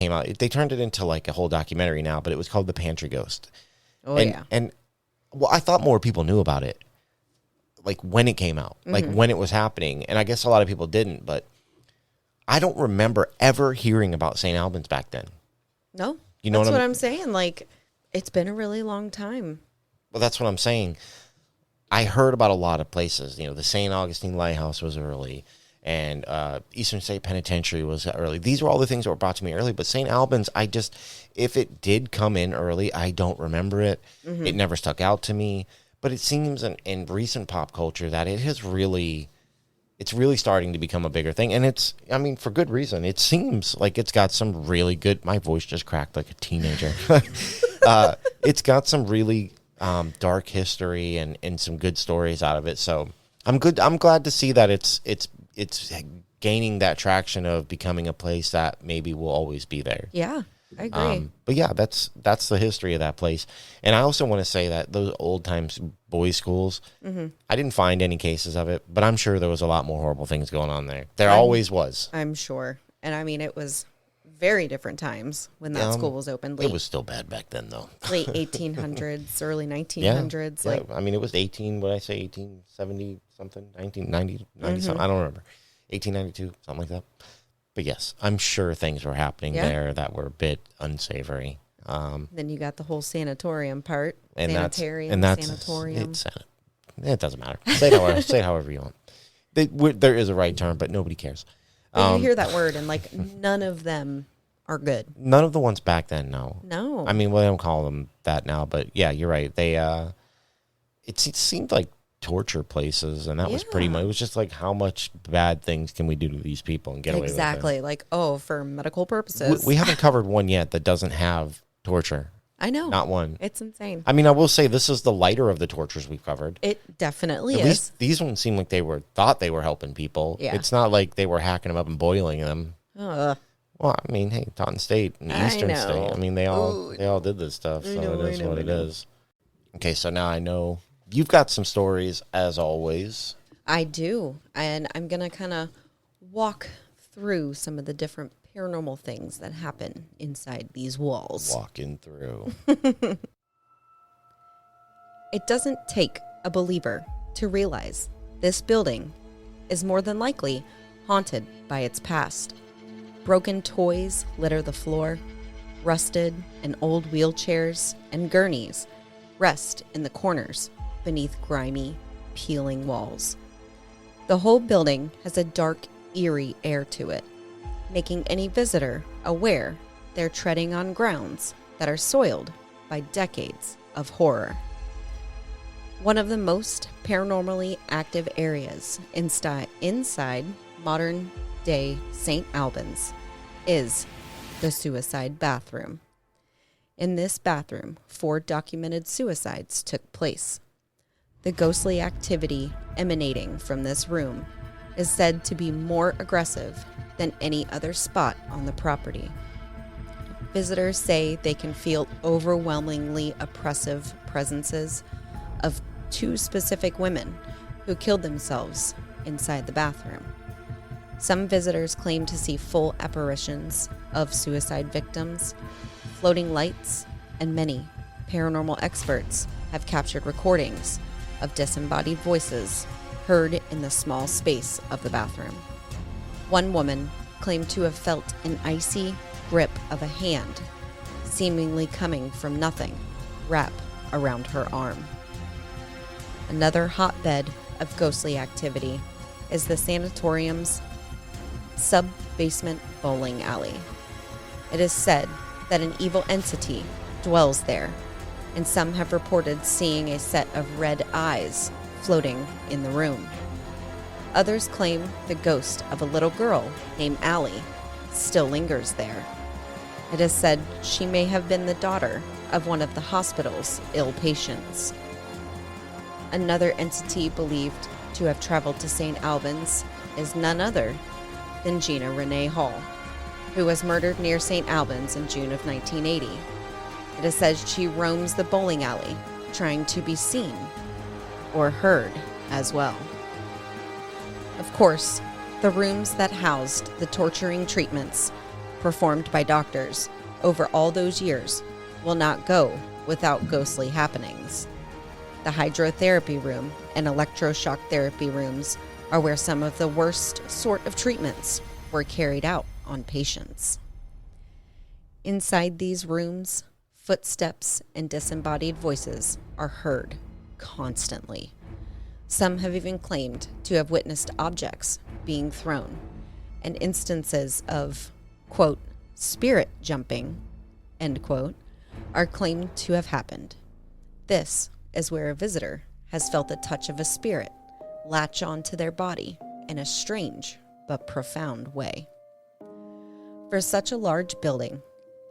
came out. They turned it into like a whole documentary now, but it was called The Pantry Ghost. Oh, yeah. And well, I thought more people knew about it, like when it came out, like when it was happening. And I guess a lot of people didn't, but I don't remember ever hearing about St. Albans back then. No. You know that's what I'm saying? Like, it's been a really long time. Well, that's what I'm saying. I heard about a lot of places. You know, the St. Augustine Lighthouse was early, and Eastern State Penitentiary was early. These were all the things that were brought to me early. But St. Albans, if it did come in early, I don't remember it. It never stuck out to me. But it seems in recent pop culture that it's really starting to become a bigger thing. And it's, I mean, for good reason. It seems like it's got some really good, my voice just cracked like a teenager. It's got some really dark history and some good stories out of it. So I'm glad to see that it's gaining that traction of becoming a place that maybe will always be there. Yeah, I agree. But yeah, that's the history of that place. And I also want to say that those old times boys' schools, I didn't find any cases of it, but I'm sure there was a lot more horrible things going on there. There always was. I'm sure. And I mean, it was very different times when that school was open. It was still bad back then, though. Late 1800s, early 1900s. Yeah. I mean, it was 1870 something, 1990 something. I don't remember. 1892, something like that. But yes, I'm sure things were happening there that were a bit unsavory. Then you got the whole sanatorium part. Sanatorium. It doesn't matter. Say it however you want. There is a right term, but nobody cares. You hear that word, and like none of them are good. None of the ones back then, no. No. I mean, well, they don't call them that now, but yeah, you're right. They, it seemed like torture places, and that was pretty much, it was just like, how much bad things can we do to these people and get away with it? Exactly. Like, for medical purposes. We haven't covered one yet that doesn't have torture. I know. Not one. It's insane. I mean, I will say this is the lighter of the tortors we've covered. It definitely At is. least these ones seem like thought they were helping people. Yeah. It's not like they were hacking them up and boiling them. Well, I mean, hey, Taunton State and Eastern State. I mean, they all did this stuff, so it is what it is. Okay, so now I know you've got some stories, as always. I do, and I'm going to kind of walk through some of the different paranormal things that happen inside these walls. Walking through. It doesn't take a believer to realize this building is more than likely haunted by its past. Broken toys litter the floor. Rusted and old wheelchairs and gurneys rest in the corners beneath grimy, peeling walls. The whole building has a dark, eerie air to it, making any visitor aware they're treading on grounds that are soiled by decades of horror. One of the most paranormally active areas inside modern-day St. Albans is the suicide bathroom. In this bathroom, 4 documented suicides took place. The ghostly activity emanating from this room is said to be more aggressive than any other spot on the property. Visitors say they can feel overwhelmingly oppressive presences of 2 specific women who killed themselves inside the bathroom. Some visitors claim to see full apparitions of suicide victims, floating lights, and many paranormal experts have captured recordings of disembodied voices heard in the small space of the bathroom. One woman claimed to have felt an icy grip of a hand, seemingly coming from nothing, wrap around her arm. Another hotbed of ghostly activity is the sanatorium's sub-basement bowling alley. It is said that an evil entity dwells there, and some have reported seeing a set of red eyes floating in the room. Others claim the ghost of a little girl named Allie still lingers there. It is said she may have been the daughter of one of the hospital's ill patients. Another entity believed to have traveled to St. Albans is none other than Gina Renee Hall, who was murdered near St. Albans in June of 1980. It is said she roams the bowling alley, trying to be seen or heard as well. Of course, the rooms that housed the torturing treatments performed by doctors over all those years will not go without ghostly happenings. The hydrotherapy room and electroshock therapy rooms are where some of the worst sort of treatments were carried out on patients. Inside these rooms, footsteps and disembodied voices are heard constantly. Some have even claimed to have witnessed objects being thrown, and instances of, quote, spirit jumping, end quote, are claimed to have happened. This is where a visitor has felt the touch of a spirit latch onto their body in a strange but profound way. For such a large building,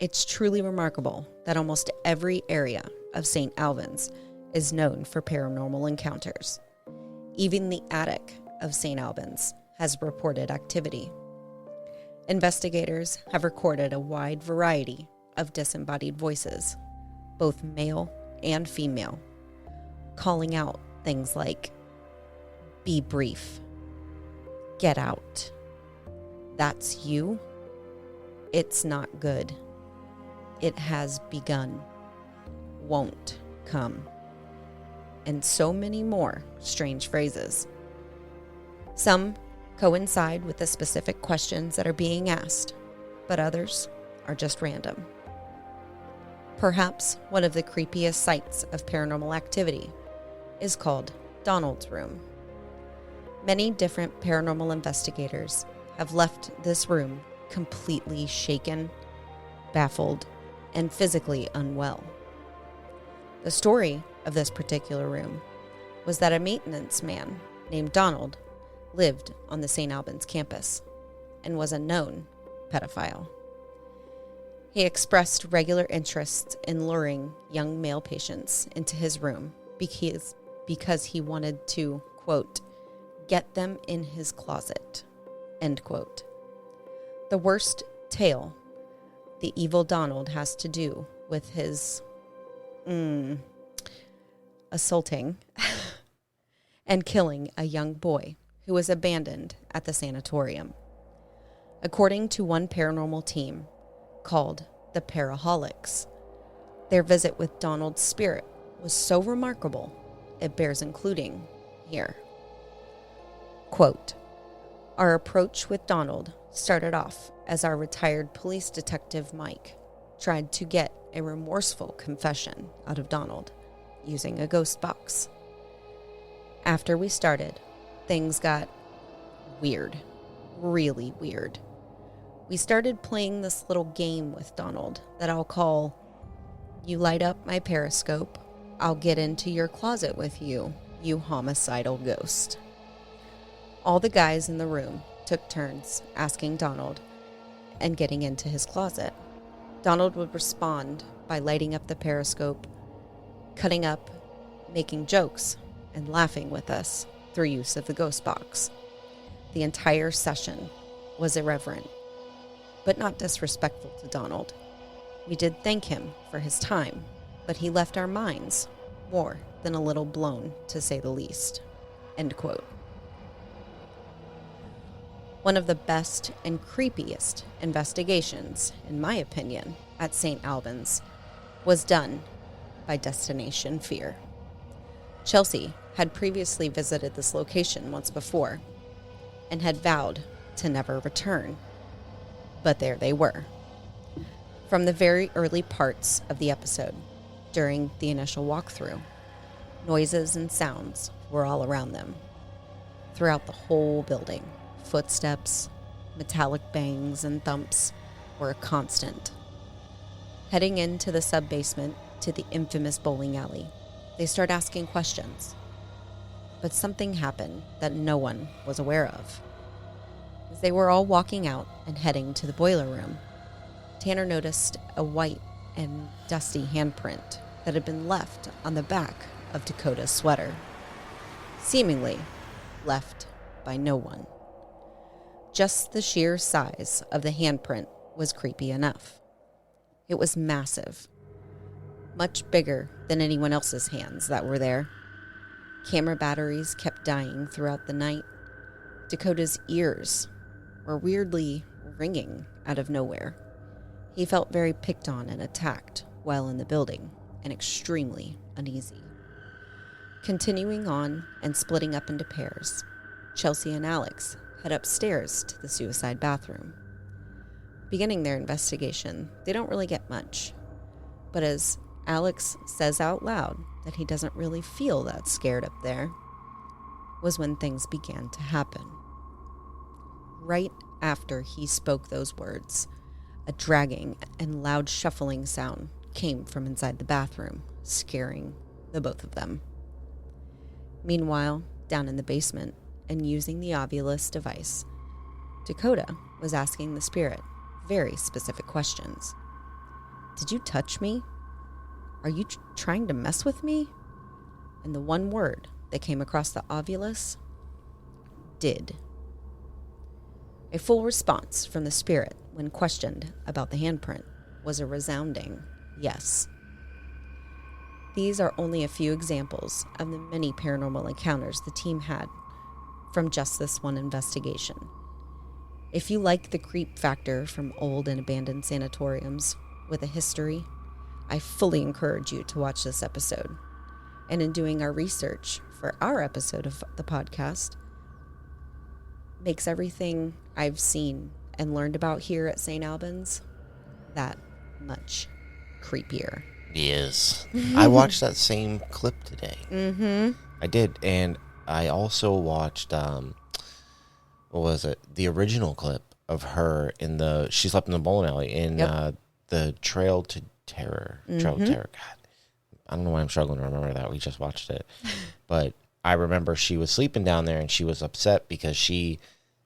it's truly remarkable that almost every area of St. Albans is known for paranormal encounters. Even the attic of St. Albans has reported activity. Investigators have recorded a wide variety of disembodied voices, both male and female, calling out things like, "Be brief," "Get out," "That's you," "It's not good," "It has begun," "Won't come," and so many more strange phrases. Some coincide with the specific questions that are being asked, but others are just random. Perhaps one of the creepiest sites of paranormal activity is called Donald's Room. Many different paranormal investigators have left this room completely shaken, baffled, and physically unwell. The story of this particular room was that a maintenance man named Donald lived on the St. Albans campus and was a known pedophile. He expressed regular interest in luring young male patients into his room because he wanted to, quote, get them in his closet, end quote. The worst tale the evil Donald has to do with his assaulting and killing a young boy who was abandoned at the sanatorium. According to one paranormal team called the Paraholics, their visit with Donald's spirit was so remarkable it bears including here. Quote, our approach with Donald started off as our retired police detective Mike tried to get a remorseful confession out of Donald using a ghost box. After we started, things got weird, really weird. We started playing this little game with Donald that I'll call, you light up my periscope, I'll get into your closet with you, you homicidal ghost. All the guys in the room took turns asking Donald and getting into his closet. Donald would respond by lighting up the periscope, cutting up, making jokes, and laughing with us through use of the ghost box. The entire session was irreverent, but not disrespectful to Donald. We did thank him for his time, but he left our minds more than a little blown, to say the least. End quote. One of the best and creepiest investigations, in my opinion, at St. Albans was done by Destination Fear. Chelsea had previously visited this location once before and had vowed to never return. But there they were. From the very early parts of the episode, during the initial walkthrough, noises and sounds were all around them. Throughout the whole building, footsteps, metallic bangs, and thumps were a constant. Heading into the sub-basement to the infamous bowling alley, they start asking questions. But something happened that no one was aware of. As they were all walking out and heading to the boiler room, Tanner noticed a white and dusty handprint that had been left on the back of Dakota's sweater, seemingly left by no one. Just the sheer size of the handprint was creepy enough. It was massive, much bigger than anyone else's hands that were there. Camera batteries kept dying throughout the night. Dakota's ears were weirdly ringing out of nowhere. He felt very picked on and attacked while in the building and extremely uneasy. Continuing on and splitting up into pairs, Chelsea and Alex head upstairs to the suicide bathroom. Beginning their investigation, they don't really get much. But as Alex says out loud that he doesn't really feel that scared up there, was when things began to happen. Right after he spoke those words, a dragging and loud shuffling sound came from inside the bathroom, scaring the both of them. Meanwhile, down in the basement, and using the Ovulus device, Dakota was asking the spirit very specific questions. Did you touch me? Are you trying to mess with me? And the one word that came across the Ovulus, did. A full response from the spirit when questioned about the handprint was a resounding yes. These are only a few examples of the many paranormal encounters the team had from just this one investigation. If you like the creep factor from old and abandoned sanatoriums with a history, I fully encourage you to watch this episode. And in doing our research for our episode of the podcast, makes everything I've seen and learned about here at St. Albans that much creepier. Yes. I watched that same clip today. Mm-hmm. I did. And I also watched, what was it? The original clip of her she slept in the bowling alley in the Trail to Terror. Trail to Terror. God, I don't know why I'm struggling to remember that. We just watched it. But I remember she was sleeping down there and she was upset because she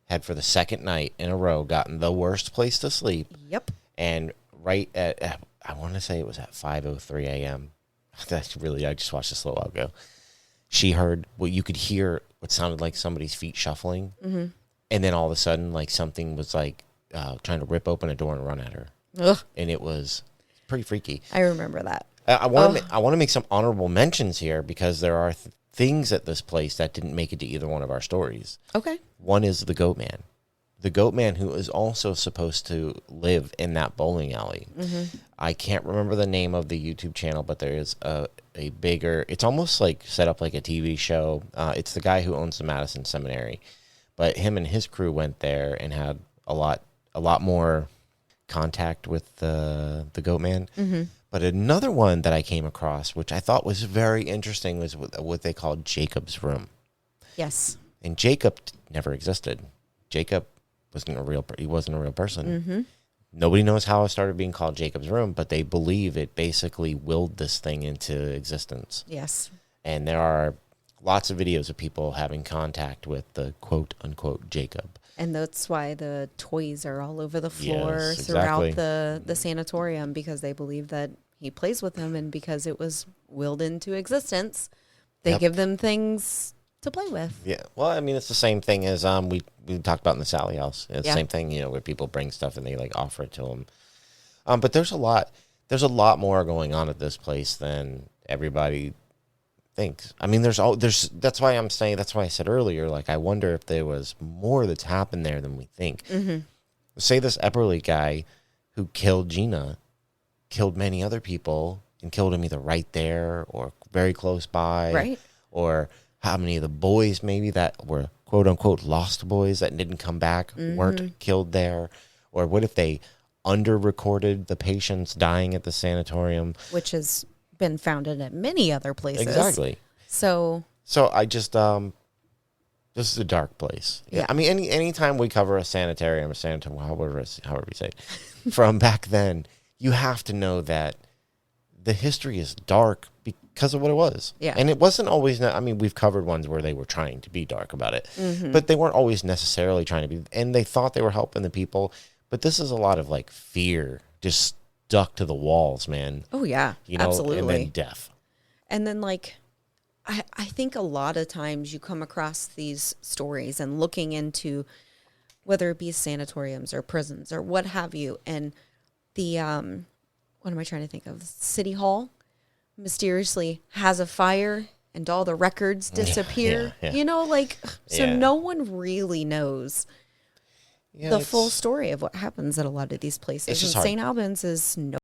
had for the second night in a row gotten the worst place to sleep. Yep. And right at, I want to say it was at 5:03 a.m. That's really, I just watched this a little while ago. She heard, you could hear what sounded like somebody's feet shuffling. Mm-hmm. And then all of a sudden, like something was like trying to rip open a door and run at her. Ugh. And it was pretty freaky. I remember that. I want to make some honorable mentions here because there are things at this place that didn't make it to either one of our stories. Okay. One is the Goat Man. The Goat Man, who is also supposed to live in that bowling alley. Mm-hmm. I can't remember the name of the YouTube channel, but there is a bigger, it's almost like set up like a TV show. It's the guy who owns the Madison Seminary. But him and his crew went there and had a lot more contact with the Goat Man. Mm-hmm. But another one that I came across, which I thought was very interesting, was what they called Jacob's Room. Yes. And Jacob never existed. Jacob wasn't a real person. Mm-hmm. Nobody knows how it started being called Jacob's Room, but they believe it basically willed this thing into existence. Yes. And there are lots of videos of people having contact with the quote-unquote Jacob. And that's why the toys are all over the floor Yes, throughout exactly. the sanatorium, because they believe that he plays with them, and because it was willed into existence, they give them things to play with. Yeah. Well, I mean, it's the same thing as we talked about in the Sally House. It's the same thing, where people bring stuff and they like offer it to them. But there's a lot more going on at this place than everybody thinks. I mean, that's why I said earlier, like, I wonder if there was more that's happened there than we think. Mm-hmm. Say this Epperly guy who killed Gina, killed many other people and killed him either right there or very close by. Right. Or how many of the boys maybe that were quote unquote lost boys that didn't come back weren't killed there? Or what if they under-recorded the patients dying at the sanatorium? Which has been founded at many other places. Exactly. So I just this is a dark place. Yeah. I mean, anytime we cover a sanitarium, however we say it, from back then, you have to know that the history is dark because of what it was. Yeah. And it wasn't always, I mean, we've covered ones where they were trying to be dark about it, but they weren't always necessarily trying to be, and they thought they were helping the people. But this is a lot of like fear just stuck to the walls, man. Oh, yeah, absolutely. And then death. And then, like, I think a lot of times you come across these stories and looking into whether it be sanatoriums or prisons or what have you, and the, what am I trying to think of? City Hall mysteriously has a fire and all the records disappear. Yeah. No one really knows Yeah, the full story of what happens at a lot of these places. It's just And hard. St. Albans is no